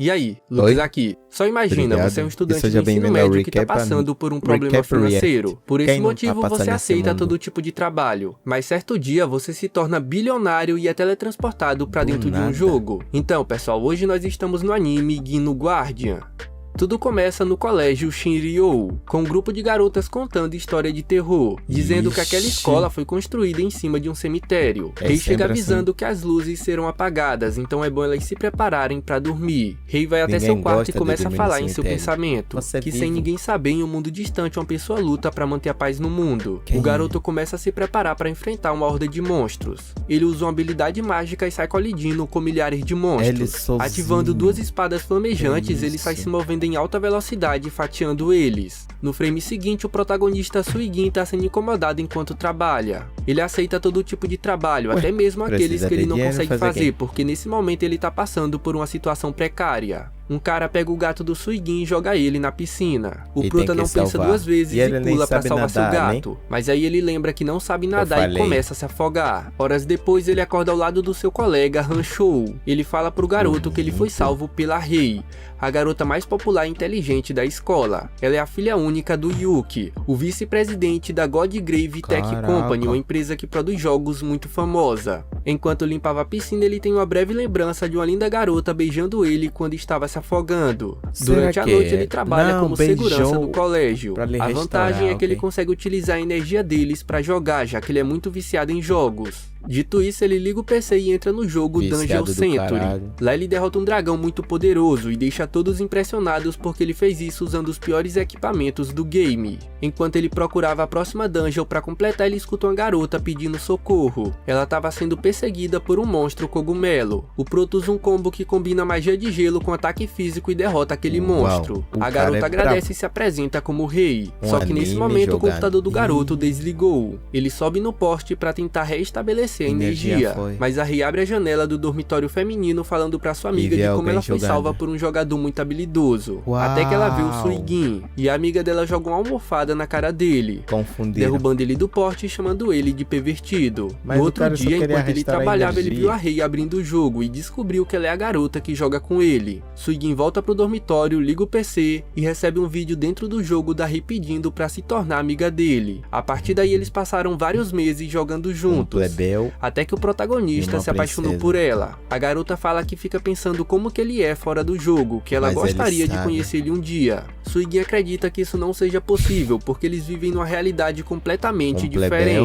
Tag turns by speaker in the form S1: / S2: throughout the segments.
S1: E aí, Lucas aqui. Só imagina,
S2: Obrigado.
S1: você é um estudante
S2: Seja
S1: de ensino
S2: bem-vindo ao
S1: médio que tá
S2: Recap
S1: passando por um problema
S2: Recap
S1: financeiro.
S2: React.
S1: Por esse
S2: Quem não tá
S1: motivo,
S2: passando
S1: você
S2: nesse
S1: aceita
S2: mundo?
S1: todo tipo de trabalho. Mas certo dia, você se torna bilionário e é teletransportado pra dentro de um
S2: nada.
S1: jogo. Então, pessoal, hoje nós estamos no anime Gino Guardian. Tudo começa no colégio Shinryo, com um grupo de garotas contando história de terror, dizendo que aquela
S2: Ixi.
S1: escola foi construída em cima de um cemitério.
S2: É
S1: Rei chega
S2: sempre
S1: avisando que as luzes serão apagadas, então é bom elas se prepararem pra dormir. Rei vai até
S2: Ninguém
S1: seu quarto
S2: gosta
S1: e
S2: de
S1: começa a
S2: dormir no
S1: falar em seu
S2: cemitério.
S1: pensamento,
S2: Você é
S1: que sem
S2: vivo.
S1: ninguém saber, em um mundo distante, uma pessoa luta pra manter a paz no mundo.
S2: Quem
S1: O garoto começa a se preparar pra enfrentar uma horda de monstros. Ele usa uma habilidade mágica e sai colidindo com milhares de
S2: Ele
S1: monstros.
S2: sozinho.
S1: Ativando duas espadas flamejantes,
S2: Que
S1: ele sai
S2: isso?
S1: se movendo em alta velocidade, fatiando eles. No frame seguinte, o protagonista Suigin tá sendo incomodado enquanto trabalha. Ele aceita todo tipo de trabalho, até mesmo aqueles
S2: precisa
S1: que ele
S2: de
S1: não
S2: dinheiro,
S1: consegue
S2: fazer
S1: fazer,
S2: quê?
S1: porque nesse momento ele tá passando por uma situação precária. Um cara pega o gato do Suigin e joga ele na piscina. O
S2: E
S1: prota
S2: tem que
S1: não pensa
S2: salvar.
S1: duas vezes
S2: E
S1: e
S2: ele nem
S1: pula pra
S2: sabe
S1: salvar seu
S2: nadar, né?
S1: gato. Mas aí ele lembra que não sabe nadar e
S2: falei.
S1: começa a se afogar. Horas depois, ele acorda ao lado do seu colega Han Shou. Ele fala pro garoto que ele foi
S2: Bonito.
S1: salvo pela Rei, a garota mais popular e inteligente da escola. Ela é a filha única do Yuki, o vice-presidente da Godgrave Tech
S2: Caraca.
S1: Company, uma empresa que produz jogos muito famosa. Enquanto limpava a piscina, ele tem uma breve lembrança de uma linda garota beijando ele quando estava se afogando.
S2: Será
S1: Durante a
S2: que
S1: noite,
S2: é?
S1: ele trabalha
S2: Não,
S1: como segurança
S2: beijou
S1: do colégio.
S2: pra lhe
S1: A vantagem é que ele
S2: ok.
S1: consegue utilizar a energia deles pra jogar, já que ele é muito viciado em jogos. Dito isso, ele liga o PC e entra no jogo Dungeon
S2: Viciado do
S1: Century.
S2: caralho.
S1: Lá ele derrota um dragão muito poderoso e deixa todos impressionados porque ele fez isso usando os piores equipamentos do game. Enquanto ele procurava a próxima dungeon para completar, ele escuta uma garota pedindo socorro. Ela estava sendo perseguida por um monstro cogumelo. O Proto usa um combo que combina magia de gelo com ataque físico e derrota aquele
S2: Uau,
S1: monstro.
S2: o
S1: A
S2: cara
S1: garota
S2: é
S1: agradece
S2: brabo.
S1: e se apresenta como rei.
S2: Um
S1: Só que nesse
S2: anime
S1: momento o
S2: jogado.
S1: computador do garoto
S2: Ih.
S1: desligou. Ele sobe no poste para tentar restabelecer a
S2: Energia
S1: energia,
S2: foi.
S1: mas a Rei abre a janela do dormitório feminino falando pra sua amiga
S2: vê
S1: de como
S2: alguém
S1: ela foi
S2: jogando.
S1: salva por um jogador muito habilidoso.
S2: Uau.
S1: Até que ela vê o Suigin, e a amiga dela joga uma almofada na cara dele,
S2: Confundiram.
S1: derrubando ele do poste e chamando ele de pervertido.
S2: Mas
S1: No
S2: o
S1: outro
S2: cara só
S1: dia,
S2: queria
S1: enquanto ele
S2: restaurar a
S1: trabalhava, ele
S2: energia.
S1: viu a Rei abrindo o jogo e descobriu que ela é a garota que joga com ele. Suigin volta pro dormitório, liga o PC e recebe um vídeo dentro do jogo da Rei pedindo pra se tornar amiga dele. A partir daí eles passaram vários meses jogando
S2: Um
S1: juntos.
S2: plebeu.
S1: Até que o
S2: E
S1: protagonista
S2: uma
S1: se apaixonou
S2: princesa.
S1: por ela. A garota fala que fica pensando como que ele é fora do jogo, que ela
S2: Mas ele
S1: gostaria de
S2: sabe.
S1: conhecer ele um dia. Suigin acredita que isso não seja possível, porque eles vivem numa realidade completamente
S2: Um plebeu.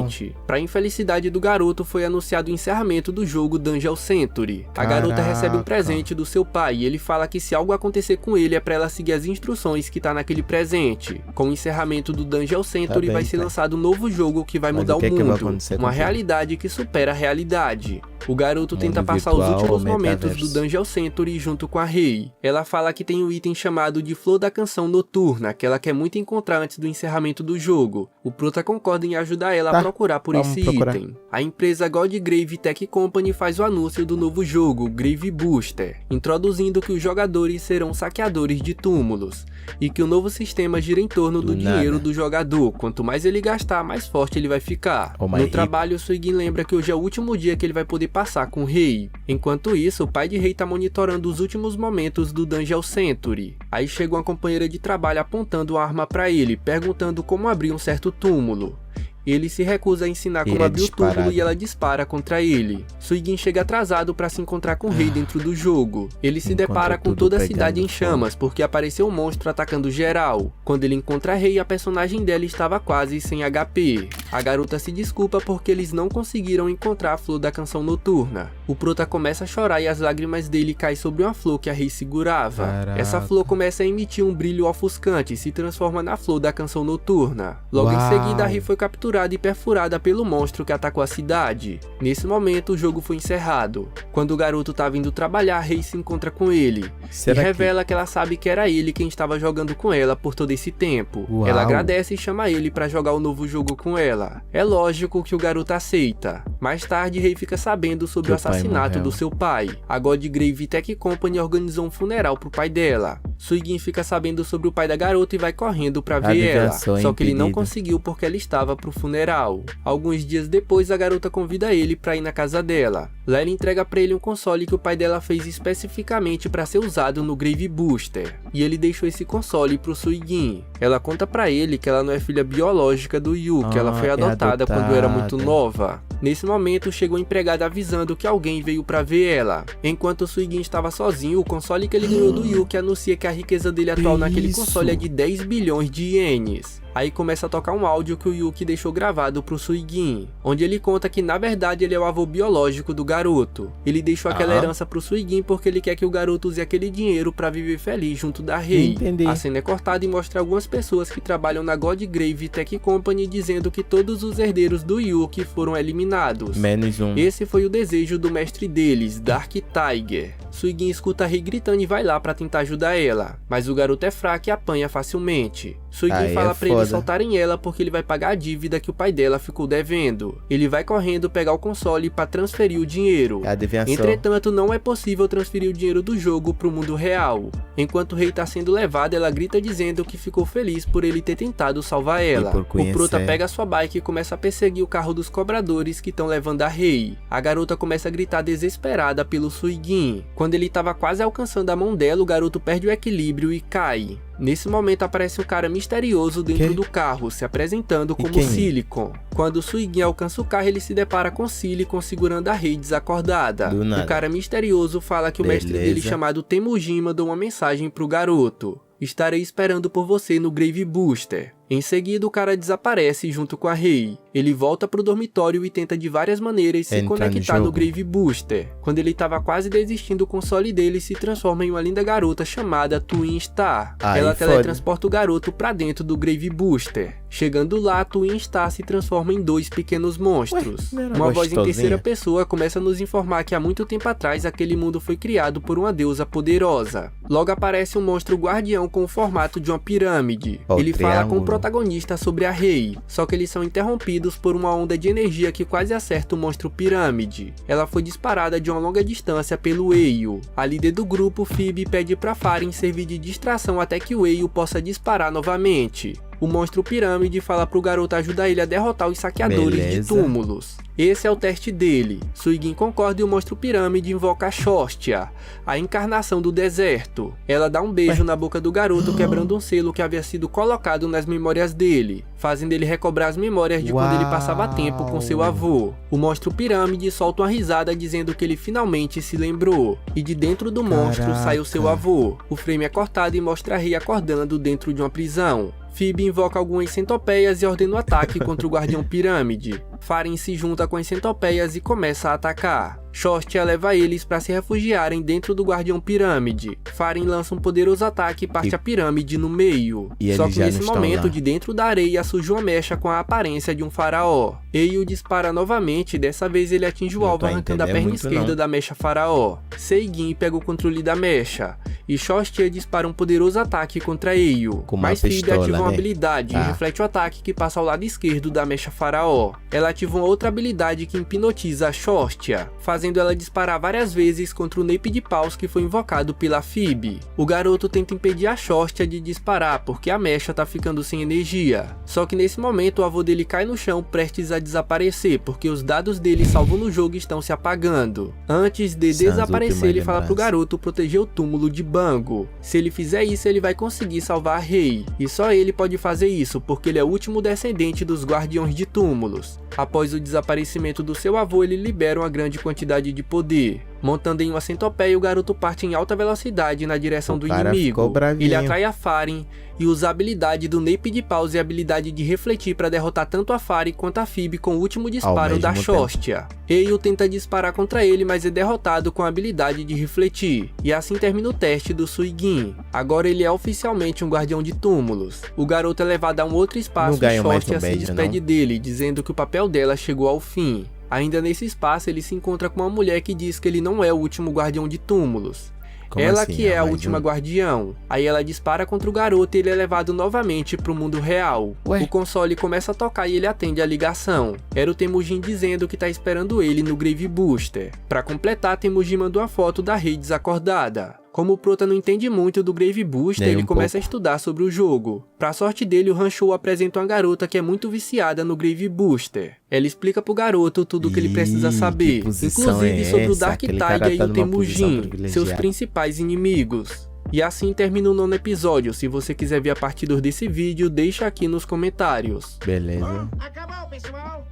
S1: diferente. Pra infelicidade do garoto, foi anunciado o encerramento do jogo Dungeon Century. A garota recebe um
S2: Caraca.
S1: presente do seu pai e ele fala que se algo acontecer com ele é pra ela seguir as instruções que tá naquele presente. Com o encerramento do Dungeon Century,
S2: bem,
S1: vai ser
S2: pai.
S1: lançado um novo jogo que vai
S2: Mas
S1: mudar
S2: o
S1: o
S2: que é que vai
S1: mundo.
S2: acontecer com
S1: Uma
S2: ele?
S1: realidade que supera a realidade. O garoto tenta
S2: Mundo
S1: passar os
S2: virtual
S1: últimos
S2: ou
S1: momentos do
S2: metaverso?
S1: Dungeon Century junto com a Rei. Ela fala que tem um item chamado de Flor da Canção Noturna, que ela quer muito encontrar antes do encerramento do jogo. O Prota concorda em ajudar ela a
S2: Tá,
S1: procurar por
S2: vamos
S1: esse
S2: procurar.
S1: item. A empresa Godgrave Tech Company faz o anúncio do novo jogo, Grave Booster, introduzindo que os jogadores serão saqueadores de túmulos, e que o novo sistema gira em torno do
S2: Do
S1: dinheiro
S2: nada.
S1: do jogador. Quanto mais ele gastar, mais forte ele vai ficar.
S2: Oh,
S1: No
S2: my
S1: trabalho, o Suigin lembra que hoje é o último dia que ele vai poder passar com o Rei. Enquanto isso, o pai de Rei tá monitorando os últimos momentos do Dungeon Century. Aí chega uma companheira de trabalho apontando uma arma pra ele, perguntando como abrir um certo túmulo. Ele se recusa a ensinar como
S2: Ele é
S1: abrir o túmulo
S2: disparado.
S1: e ela dispara contra ele. Suigin chega atrasado para se encontrar com o Rei dentro do jogo. Ele se
S2: Encontra
S1: depara com
S2: tudo
S1: toda a
S2: pegando
S1: cidade em
S2: fogo.
S1: chamas, porque apareceu um monstro atacando geral. Quando ele encontra a Rei, a personagem dela estava quase sem HP. A garota se desculpa porque eles não conseguiram encontrar a flor da canção noturna. O prota começa a chorar e as lágrimas dele caem sobre uma flor que a Rei segurava.
S2: Caraca.
S1: Essa flor começa a emitir um brilho ofuscante e se transforma na flor da canção noturna. Logo em
S2: Uau.
S1: seguida, a Rei foi capturada e perfurada pelo monstro que atacou a cidade. Nesse momento, o jogo foi encerrado. Quando o garoto tá vindo trabalhar, a Rei se encontra com ele
S2: Será
S1: e
S2: que-
S1: revela que ela sabe que era ele quem estava jogando com ela por todo esse tempo.
S2: Uau.
S1: Ela agradece e chama ele pra jogar o novo jogo com ela. É lógico que o garoto aceita, Mais tarde, Rei fica sabendo sobre o assassinato do seu pai. A Godgrave Tech Company organizou um funeral pro pai dela. Suigin fica sabendo sobre o pai da garota e vai correndo pra ver ela, só que ele não conseguiu porque ela estava pro funeral. Alguns dias depois, a garota convida ele pra ir na casa dela. Lá ele entrega pra ele um console que o pai dela fez especificamente pra ser usado no Grave Booster, e ele deixou esse console pro Suigin. Ela conta pra ele que ela não é filha biológica do Yu, que ela foi adotada quando era muito nova. Nesse momento, chegou a empregada avisando que alguém veio pra ver ela. Enquanto o Suigin estava sozinho, o console que ele ganhou do Yu que anuncia que a riqueza dele atual naquele console é de 10 bilhões de ienes. Aí começa a tocar um áudio que o Yuki deixou gravado pro Suigin, onde ele conta que na verdade ele é o avô biológico do garoto. Ele deixou aquela herança pro Suigin porque ele quer que o garoto use aquele dinheiro pra viver feliz junto da Rei. A cena é cortada e mostra algumas pessoas que trabalham na Godgrave Tech Company dizendo que todos os herdeiros do Yuki foram eliminados.
S2: Menos um.
S1: Esse foi o desejo do mestre deles, Dark Tiger. Suigin escuta a Rei gritando e vai lá pra tentar ajudar ela, mas o garoto é fraco e apanha facilmente. Suigin fala pra eles soltarem ela porque ele vai pagar a dívida que o pai dela ficou devendo. Ele vai correndo pegar o console pra transferir o dinheiro. Entretanto, não é possível transferir o dinheiro do jogo pro mundo real. Enquanto o Rei tá sendo levado, ela grita dizendo que ficou feliz por ele ter tentado salvar ela. O Prota pega sua bike e começa a perseguir o carro dos cobradores que estão levando a Rei. A garota começa a gritar desesperada pelo Suigin. Quando ele estava quase alcançando a mão dela, o garoto perde o equilíbrio e cai. Nesse momento aparece um cara misterioso dentro do carro, se apresentando como Silicon. Quando Suigin alcança o carro, ele se depara com Silicon segurando a Rei desacordada. O cara misterioso fala que o mestre dele, chamado Temujin, mandou uma mensagem pro garoto: "Estarei esperando por você no Grave Booster." Em seguida, o cara desaparece junto com a Rei. Ele volta pro dormitório e tenta de várias maneiras se conectar no Grave Booster. Quando ele estava quase desistindo, o console dele se transforma em uma linda garota chamada Twin Star. Ela teletransporta o garoto pra dentro do Grave Booster. Chegando lá, Twin Star se transforma em dois pequenos monstros. Uma voz em terceira pessoa começa a nos informar que há muito tempo atrás aquele mundo foi criado por uma deusa poderosa. Logo aparece um monstro guardião com o formato de uma pirâmide. Ele fala com o protagonista sobre a Rei, só que eles são interrompidos por uma onda de energia que quase acerta o monstro pirâmide. Ela foi disparada de uma longa distância pelo Eio. A líder do grupo, Phoebe, pede pra Farin servir de distração até que o Eio possa disparar novamente. O monstro pirâmide fala pro garoto ajudar ele a derrotar os saqueadores de túmulos. Esse é o teste dele. Suigin concorda e o monstro pirâmide invoca a Shostia, a encarnação do deserto. Ela dá um beijo na boca do garoto, quebrando um selo que havia sido colocado nas memórias dele, fazendo ele recobrar as memórias de quando ele passava tempo com seu avô. O monstro pirâmide solta uma risada dizendo que ele finalmente se lembrou, e de dentro do monstro sai o seu avô. O frame é cortado e mostra a Rei acordando dentro de uma prisão. Phoebe invoca algumas centopeias e ordena o ataque contra o Guardião Pirâmide. Farin se junta com as centopeias e começa a atacar. Shostia leva eles para se refugiarem dentro do Guardião Pirâmide. Farin lança um poderoso ataque e parte a pirâmide no meio. Só que nesse momento, de dentro da areia surge uma mecha com a aparência de um faraó. Eio dispara novamente e dessa vez ele atinge o alvo arrancando a perna esquerda da mecha faraó. Seigin pega o controle da mecha e Shostia dispara um poderoso ataque contra Eio. Mas Phoebe ativa uma habilidade e reflete o ataque que passa ao lado esquerdo da mecha faraó. Ela ativa uma outra habilidade que hipnotiza a Shostia, fazendo ela disparar várias vezes contra o naipe de paus que foi invocado pela Phoebe. O garoto tenta impedir a Shostia de disparar porque a mecha tá ficando sem energia. Só que nesse momento o avô dele cai no chão prestes a desaparecer porque os dados dele salvo no jogo estão se apagando. Antes de desaparecer, ele fala pro garoto proteger o túmulo de Bango. Se ele fizer isso, ele vai conseguir salvar a Rei. E só ele pode fazer isso porque ele é o último descendente dos Guardiões de Túmulos. Após o desaparecimento do seu avô, ele libera uma grande quantidade de poder. Montando em uma centopeia, o garoto parte em alta velocidade na direção do inimigo. Ele atrai a Farin e usa a habilidade do naipe de paus e a habilidade de refletir para derrotar tanto a Farin quanto a Phoebe com o último disparo da Shostia. Eio tenta disparar contra ele, mas é derrotado com a habilidade de refletir. E assim termina o teste do Suigin. Agora ele é oficialmente um guardião de túmulos. O garoto é levado a um outro espaço e Shostia se despede dele, dizendo que o papel dela chegou ao fim. Ainda nesse espaço, ele se encontra com uma mulher que diz que ele não é o último guardião de túmulos.
S2: Como
S1: Ela
S2: assim?
S1: que é a
S2: Mais
S1: última
S2: um?
S1: guardião. Aí ela dispara contra o garoto e ele é levado novamente pro mundo real.
S2: Ué?
S1: O console começa a tocar e ele atende a ligação. Era o Temujin dizendo que tá esperando ele no Grave Booster. Pra completar, Temujin manda uma foto da Rei desacordada. Como o Prota não entende muito do Grave Booster,
S2: Nem
S1: ele
S2: um
S1: começa a
S2: pouco.
S1: estudar sobre o jogo. Pra sorte dele, o Hanshou apresenta uma garota que é muito viciada no Grave Booster. Ela explica pro garoto tudo o que ele precisa
S2: Ih,
S1: saber,
S2: que posição
S1: inclusive
S2: é
S1: sobre o
S2: essa?
S1: Dark
S2: Aquele cara
S1: Tiger e
S2: tá
S1: o
S2: numa posição
S1: Temujin, seus
S2: privilegiada.
S1: principais inimigos. E assim termina o 9º episódio. Se você quiser ver a partir desse vídeo, deixa aqui nos comentários.
S2: Beleza.
S3: Acabou, pessoal!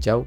S2: Tchau.